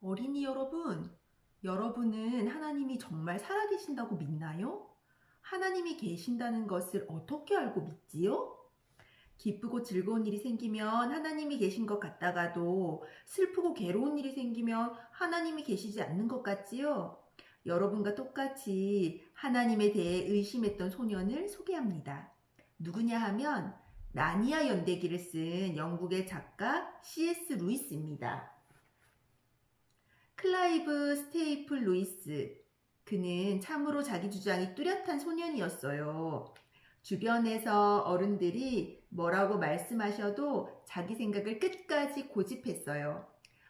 어린이 여러분, 여러분은 하나님이 정말 살아계신다고 믿나요? 하나님이 계신다는 것을 어떻게 알고 믿지요? 기쁘고 즐거운 일이 생기면 하나님이 계신 것 같다가도 슬프고 괴로운 일이 생기면 하나님이 계시지 않는 것 같지요? 여러분과 똑같이 하나님에 대해 의심했던 소년을 소개합니다. 누구냐 하면 나니아 연대기를 쓴 영국의 작가 C.S. 루이스입니다. 클라이브 스테이플 루이스. 그는 참으로 자기 주장이 뚜렷한 소년이었어요. 주변에서 어른들이 뭐라고 말씀하셔도 자기 생각을 끝까지 고집했어요.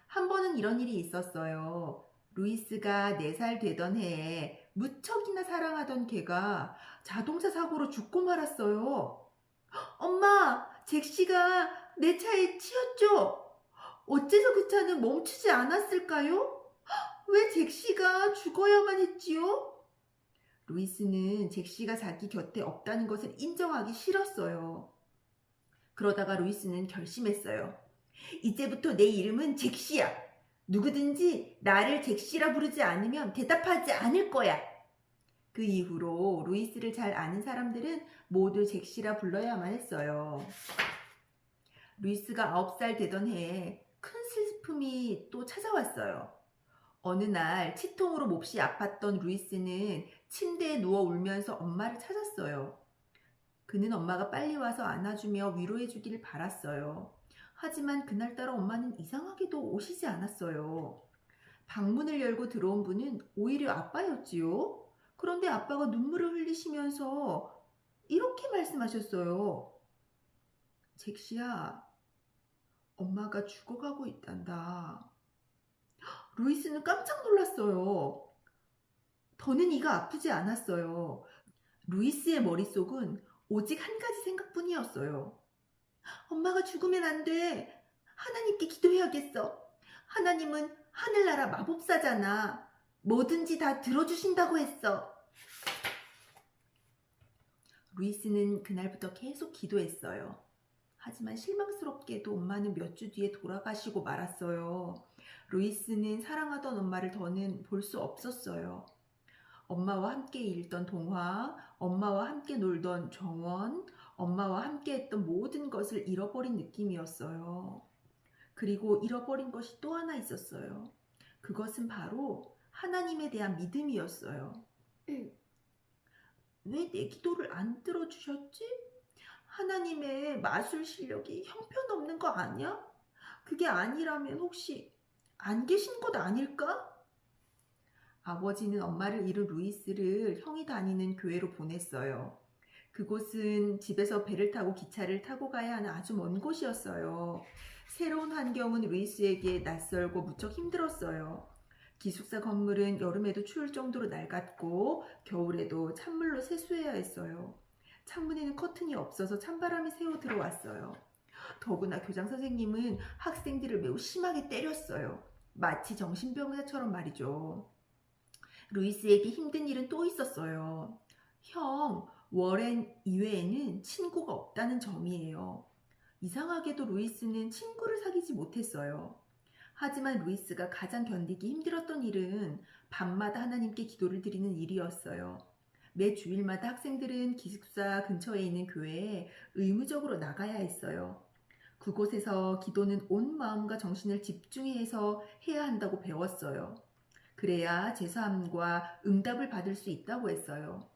한 번은 이런 일이 있었어요. 루이스가 4살 되던 해에 무척이나 사랑하던 걔가 자동차 사고로 죽고 말았어요. 엄마, 잭시가 내 차에 치였죠? 어째서 그 차는 멈추지 않았을까요? 왜 잭시가 죽어야만 했지요? 루이스는 잭시가 자기 곁에 없다는 것을 인정하기 싫었어요. 그러다가 루이스는 결심했어요. 이제부터 내 이름은 잭시야. 누구든지 나를 잭시라 부르지 않으면 대답하지 않을 거야. 그 이후로 루이스를 잘 아는 사람들은 모두 잭시라 불러야만 했어요. 루이스가 9살 되던 해에 큰 슬픔이 또 찾아왔어요. 어느 날 치통으로 몹시 아팠던 루이스는 침대에 누워 울면서 엄마를 찾았어요. 그는 엄마가 빨리 와서 안아주며 위로해주길 바랐어요. 하지만 그날따라 엄마는 이상하게도 오시지 않았어요. 방문을 열고 들어온 분은 오히려 아빠였지요. 그런데 아빠가 눈물을 흘리시면서 이렇게 말씀하셨어요. 잭시야, 엄마가 죽어가고 있단다. 루이스는 깜짝 놀랐어요. 더는 이가 아프지 않았어요. 루이스의 머릿속은 오직 한 가지 생각뿐이었어요. 엄마가 죽으면 안 돼. 하나님께 기도해야겠어. 하나님은 하늘나라 마법사잖아. 뭐든지 다 들어주신다고 했어. 루이스는 그날부터 계속 기도했어요. 하지만 실망스럽게도 엄마는 몇 주 뒤에 돌아가시고 말았어요. 루이스는 사랑하던 엄마를 더는 볼 수 없었어요. 엄마와 함께 읽던 동화, 엄마와 함께 놀던 정원, 엄마와 함께 했던 모든 것을 잃어버린 느낌이었어요. 그리고 잃어버린 것이 또 하나 있었어요. 그것은 바로 하나님에 대한 믿음이었어요. 왜 내 기도를 안 들어주셨지? 하나님의 마술 실력이 형편없는 거 아니야? 그게 아니라면 혹시 안 계신 것 아닐까? 아버지는 엄마를 잃은 루이스를 형이 다니는 교회로 보냈어요. 그곳은 집에서 배를 타고 기차를 타고 가야 하는 아주 먼 곳이었어요. 새로운 환경은 루이스에게 낯설고 무척 힘들었어요. 기숙사 건물은 여름에도 추울 정도로 낡았고 겨울에도 찬물로 세수해야 했어요. 창문에는 커튼이 없어서 찬바람이 새어 들어왔어요. 더구나 교장 선생님은 학생들을 매우 심하게 때렸어요. 마치 정신병자처럼 말이죠. 루이스에게 힘든 일은 또 있었어요. 형, 워렌 이외에는 친구가 없다는 점이에요. 이상하게도 루이스는 친구를 사귀지 못했어요. 하지만 루이스가 가장 견디기 힘들었던 일은 밤마다 하나님께 기도를 드리는 일이었어요. 매 주일마다 학생들은 기숙사 근처에 있는 교회에 의무적으로 나가야 했어요. 그곳에서 기도는 온 마음과 정신을 집중해서 해야 한다고 배웠어요. 그래야 제사함과 응답을 받을 수 있다고 했어요.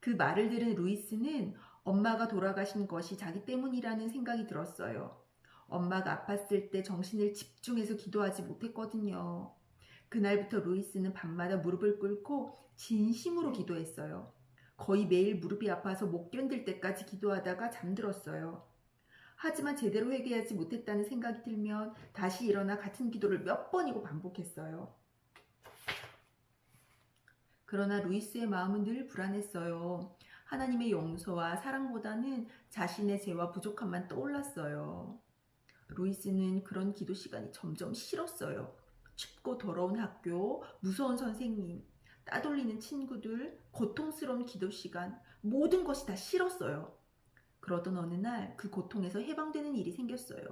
그 말을 들은 루이스는 엄마가 돌아가신 것이 자기 때문이라는 생각이 들었어요. 엄마가 아팠을 때 정신을 집중해서 기도하지 못했거든요. 그날부터 루이스는 밤마다 무릎을 꿇고 진심으로 기도했어요. 거의 매일 무릎이 아파서 못 견딜 때까지 기도하다가 잠들었어요. 하지만 제대로 회개하지 못했다는 생각이 들면 다시 일어나 같은 기도를 몇 번이고 반복했어요. 그러나 루이스의 마음은 늘 불안했어요. 하나님의 용서와 사랑보다는 자신의 죄와 부족함만 떠올랐어요. 루이스는 그런 기도 시간이 점점 싫었어요. 춥고 더러운 학교, 무서운 선생님, 따돌리는 친구들, 고통스러운 기도 시간, 모든 것이 다 싫었어요. 그러던 어느 날 그 고통에서 해방되는 일이 생겼어요.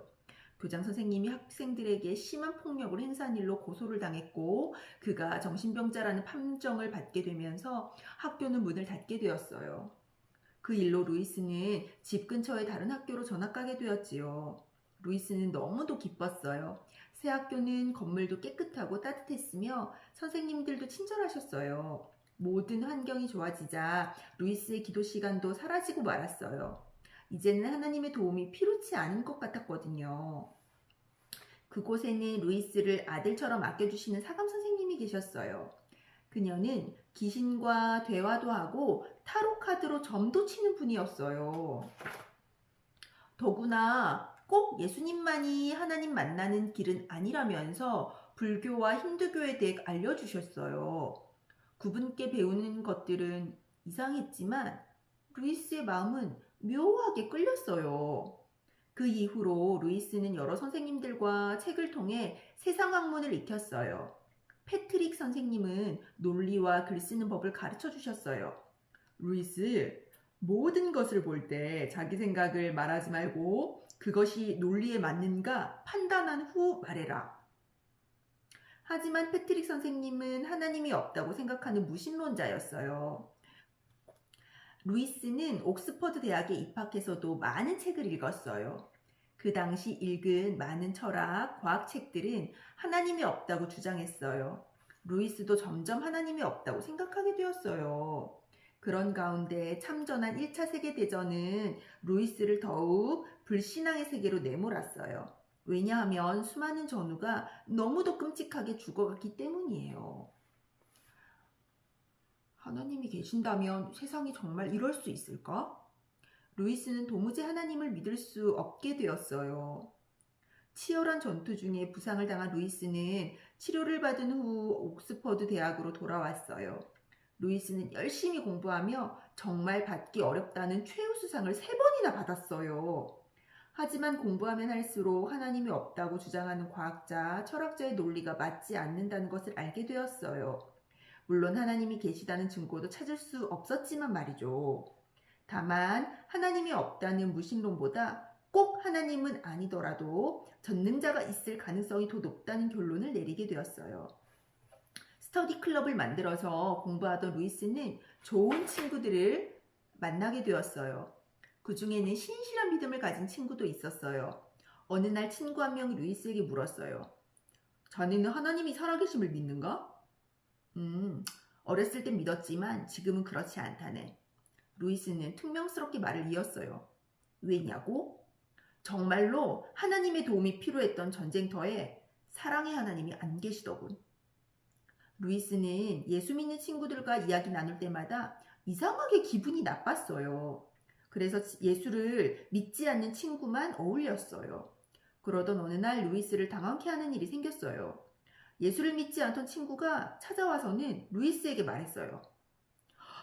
교장 선생님이 학생들에게 심한 폭력을 행사한 일로 고소를 당했고 그가 정신병자라는 판정을 받게 되면서 학교는 문을 닫게 되었어요. 그 일로 루이스는 집 근처의 다른 학교로 전학 가게 되었지요. 루이스는 너무도 기뻤어요. 새 학교는 건물도 깨끗하고 따뜻했으며 선생님들도 친절하셨어요. 모든 환경이 좋아지자 루이스의 기도 시간도 사라지고 말았어요. 이제는 하나님의 도움이 필요치 않은 것 같았거든요. 그곳에는 루이스를 아들처럼 아껴주시는 사감 선생님이 계셨어요. 그녀는 귀신과 대화도 하고 타로 카드로 점도 치는 분이었어요. 더구나 꼭 예수님만이 하나님 만나는 길은 아니라면서 불교와 힌두교에 대해 알려주셨어요. 그분께 배우는 것들은 이상했지만 루이스의 마음은 묘하게 끌렸어요. 그 이후로 루이스는 여러 선생님들과 책을 통해 세상 학문을 익혔어요. 패트릭 선생님은 논리와 글 쓰는 법을 가르쳐 주셨어요. 루이스, 모든 것을 볼 때 자기 생각을 말하지 말고 그것이 논리에 맞는가 판단한 후 말해라. 하지만 패트릭 선생님은 하나님이 없다고 생각하는 무신론자였어요. 루이스는 옥스퍼드 대학에 입학해서도 많은 책을 읽었어요. 그 당시 읽은 많은 철학, 과학 책들은 하나님이 없다고 주장했어요. 루이스도 점점 하나님이 없다고 생각하게 되었어요. 그런 가운데 참전한 1차 세계대전은 루이스를 더욱 불신앙의 세계로 내몰았어요. 왜냐하면 수많은 전우가 너무도 끔찍하게 죽어갔기 때문이에요. 하나님이 계신다면 세상이 정말 이럴 수 있을까? 루이스는 도무지 하나님을 믿을 수 없게 되었어요. 치열한 전투 중에 부상을 당한 루이스는 치료를 받은 후 옥스퍼드 대학으로 돌아왔어요. 루이스는 열심히 공부하며 정말 받기 어렵다는 최우수상을 3번이나 받았어요. 하지만 공부하면 할수록 하나님이 없다고 주장하는 과학자, 철학자의 논리가 맞지 않는다는 것을 알게 되었어요. 물론 하나님이 계시다는 증거도 찾을 수 없었지만 말이죠. 다만 하나님이 없다는 무신론보다 꼭 하나님은 아니더라도 전능자가 있을 가능성이 더 높다는 결론을 내리게 되었어요. 스터디 클럽을 만들어서 공부하던 루이스는 좋은 친구들을 만나게 되었어요. 그 중에는 신실한 믿음을 가진 친구도 있었어요. 어느 날 친구 한 명이 루이스에게 물었어요. 자네는 하나님이 살아계심을 믿는가? 어렸을 땐 믿었지만 지금은 그렇지 않다네. 루이스는 퉁명스럽게 말을 이었어요. 왜냐고? 정말로 하나님의 도움이 필요했던 전쟁터에 사랑의 하나님이 안 계시더군. 루이스는 예수 믿는 친구들과 이야기 나눌 때마다 이상하게 기분이 나빴어요. 그래서 예수를 믿지 않는 친구만 어울렸어요. 그러던 어느 날 루이스를 당황케 하는 일이 생겼어요. 예수를 믿지 않던 친구가 찾아와서는 루이스에게 말했어요.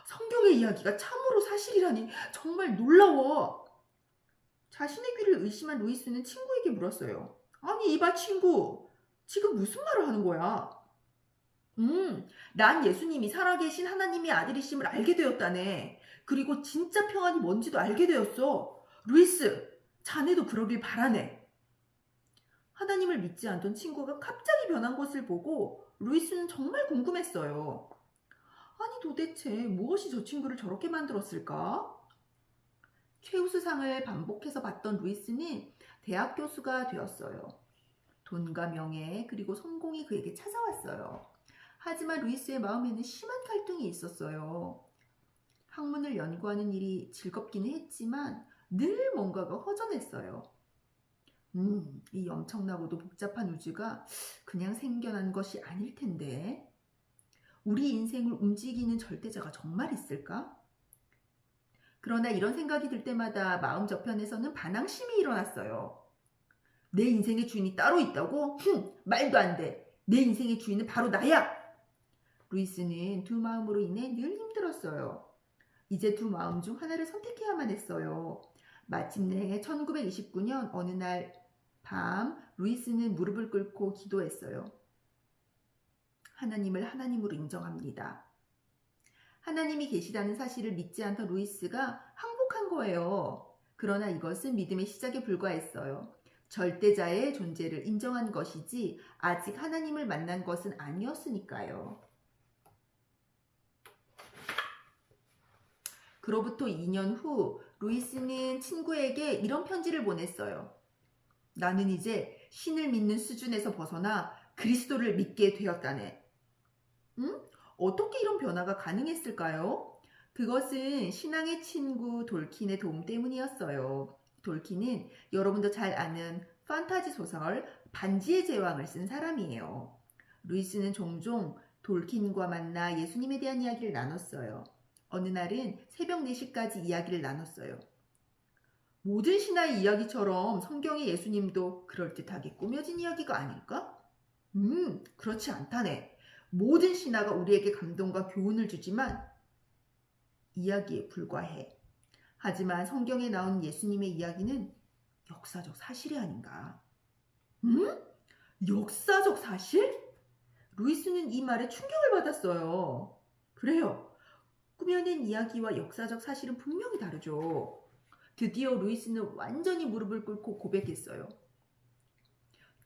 성경의 이야기가 참으로 사실이라니 정말 놀라워. 자신의 귀를 의심한 루이스는 친구에게 물었어요. 아니 이봐 친구, 지금 무슨 말을 하는 거야? 난 예수님이 살아계신 하나님의 아들이심을 알게 되었다네. 그리고 진짜 평안이 뭔지도 알게 되었어. 루이스, 자네도 그러길 바라네. 하나님을 믿지 않던 친구가 갑자기 변한 것을 보고 루이스는 정말 궁금했어요. 아니 도대체 무엇이 저 친구를 저렇게 만들었을까? 최우수상을 반복해서 받던 루이스는 대학 교수가 되었어요. 돈과 명예 그리고 성공이 그에게 찾아왔어요. 하지만 루이스의 마음에는 심한 갈등이 있었어요. 학문을 연구하는 일이 즐겁기는 했지만 늘 뭔가가 허전했어요. 이 엄청나고도 복잡한 우주가 그냥 생겨난 것이 아닐 텐데 우리 인생을 움직이는 절대자가 정말 있을까? 그러나 이런 생각이 들 때마다 마음 저편에서는 반항심이 일어났어요. 내 인생의 주인이 따로 있다고? 말도 안 돼. 내 인생의 주인은 바로 나야. 루이스는 두 마음으로 인해 늘 힘들었어요. 이제 두 마음 중 하나를 선택해야만 했어요. 마침내 1929년 어느 날 밤 루이스는 무릎을 꿇고 기도했어요. 하나님을 하나님으로 인정합니다. 하나님이 계시다는 사실을 믿지 않던 루이스가 항복한 거예요. 그러나 이것은 믿음의 시작에 불과했어요. 절대자의 존재를 인정한 것이지 아직 하나님을 만난 것은 아니었으니까요. 그로부터 2년 후 루이스는 친구에게 이런 편지를 보냈어요. 나는 이제 신을 믿는 수준에서 벗어나 그리스도를 믿게 되었다네. 어떻게 이런 변화가 가능했을까요? 그것은 신앙의 친구 돌킨의 도움 때문이었어요. 돌킨은 여러분도 잘 아는 판타지 소설 반지의 제왕을 쓴 사람이에요. 루이스는 종종 돌킨과 만나 예수님에 대한 이야기를 나눴어요. 어느 날은 새벽 4시까지 이야기를 나눴어요. 모든 신화의 이야기처럼 성경의 예수님도 그럴듯하게 꾸며진 이야기가 아닐까? 그렇지 않다네. 모든 신화가 우리에게 감동과 교훈을 주지만 이야기에 불과해. 하지만 성경에 나온 예수님의 이야기는 역사적 사실이 아닌가? 역사적 사실? 루이스는 이 말에 충격을 받았어요. 그래요. 꾸며낸 이야기와 역사적 사실은 분명히 다르죠. 드디어 루이스는 완전히 무릎을 꿇고 고백했어요.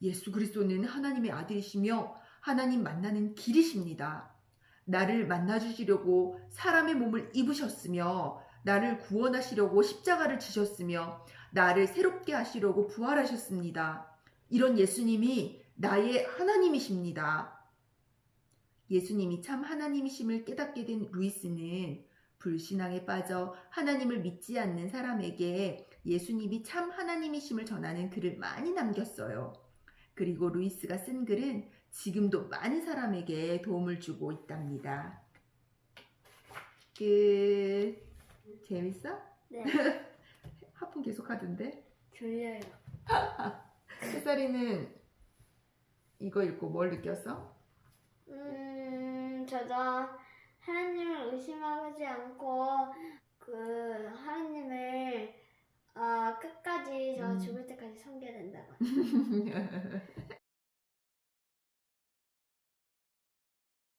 예수 그리스도는 하나님의 아들이시며 하나님 만나는 길이십니다. 나를 만나주시려고 사람의 몸을 입으셨으며 나를 구원하시려고 십자가를 지셨으며 나를 새롭게 하시려고 부활하셨습니다. 이런 예수님이 나의 하나님이십니다. 예수님이 참 하나님이심을 깨닫게 된 루이스는 불신앙에 빠져 하나님을 믿지 않는 사람에게 예수님이 참 하나님이심을 전하는 글을 많이 남겼어요. 그리고 루이스가 쓴 글은 지금도 많은 사람에게 도움을 주고 있답니다. 재밌어? 네. 하품 계속 하던데? 졸려요. 햇살이는 이거 읽고 뭘 느꼈어? 저도 하나님을 의심하지 않고 그 하나님을 끝까지 저 죽을 때까지 섬겨야 된다고.